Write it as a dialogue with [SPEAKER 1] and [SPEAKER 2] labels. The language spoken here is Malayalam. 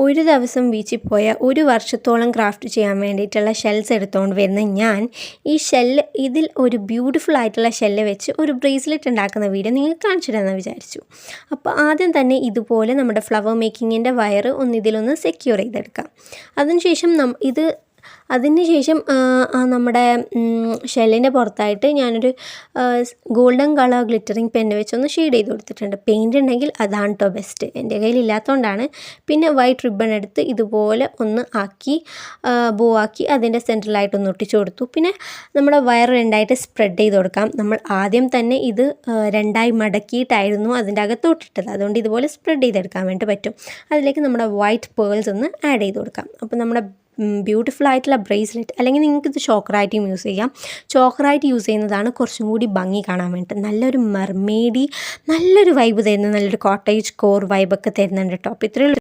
[SPEAKER 1] ഒരു ദിവസം ബീച്ചിൽ പോയാൽ ഒരു വർഷത്തോളം ക്രാഫ്റ്റ് ചെയ്യാൻ വേണ്ടിയിട്ടുള്ള ഷെൽസ് എടുത്തുകൊണ്ട് വരുന്ന ഞാൻ ഈ ഷെല്ല് ഇതിൽ ഒരു ബ്യൂട്ടിഫുൾ ആയിട്ടുള്ള ഷെല്ല് വെച്ച് ഒരു ബ്രേസ്ലെറ്റ് ഉണ്ടാക്കുന്ന വീഡിയോ നിങ്ങൾക്ക് കാണിച്ചു തരാമെന്ന് വിചാരിച്ചു. അപ്പോൾ ആദ്യം തന്നെ ഇതുപോലെ നമ്മുടെ ഫ്ലവർ മേക്കിങ്ങിൻ്റെ വയർ ഇതിലൊന്ന് സെക്യൂർ ചെയ്തെടുക്കാം. അതിനുശേഷം നമ്മുടെ ഷെല്ലിൻ്റെ പുറത്തായിട്ട് ഞാനൊരു ഗോൾഡൻ കളർ ഗ്ലിറ്ററിങ് പെന്ന് വെച്ചൊന്ന് ഷെയ്ഡ് ചെയ്ത് കൊടുത്തിട്ടുണ്ട്. പെയിൻ്റ് ഉണ്ടെങ്കിൽ അതാണ് കേട്ടോ ബെസ്റ്റ്. എൻ്റെ കയ്യിൽ ഇല്ലാത്തതുകൊണ്ടാണ്. പിന്നെ വൈറ്റ് റിബൺ എടുത്ത് ഇതുപോലെ ഒന്ന് ബോ ആക്കി അതിൻ്റെ സെൻറ്ററിലായിട്ടൊന്ന് ഒട്ടിച്ചു കൊടുത്തു. പിന്നെ നമ്മുടെ വയർ രണ്ടായിട്ട് സ്പ്രെഡ് ചെയ്ത് കൊടുക്കാം. നമ്മൾ ആദ്യം തന്നെ ഇത് രണ്ടായി മടക്കിയിട്ടായിരുന്നു അതിൻ്റെ അകത്ത് ഒട്ടിട്ടത്. അതുകൊണ്ട് ഇതുപോലെ സ്പ്രെഡ് ചെയ്തെടുക്കാൻ വേണ്ടി പറ്റും. അതിലേക്ക് നമ്മുടെ വൈറ്റ് പേൾസ് ഒന്ന് ആഡ് ചെയ്ത് കൊടുക്കാം. അപ്പോൾ നമ്മുടെ ബ്യൂട്ടിഫുൾ ആയിട്ടുള്ള ബ്രേസ്ലെറ്റ്, അല്ലെങ്കിൽ നിങ്ങൾക്കിത് ചോക്കറായിട്ടും യൂസ് ചെയ്യാം. ചോക്കറായിട്ട് യൂസ് ചെയ്യുന്നതാണ് കുറച്ചും കൂടി ഭംഗി കാണാൻ വേണ്ടിയിട്ട്. നല്ലൊരു മെർമെയ്ഡി, നല്ലൊരു വൈബ് തരുന്ന, നല്ലൊരു കോട്ടേജ് കോർ വൈബൊക്കെ തരുന്നുണ്ട് കേട്ടോ. അപ്പോൾ ഇത്രയുള്ള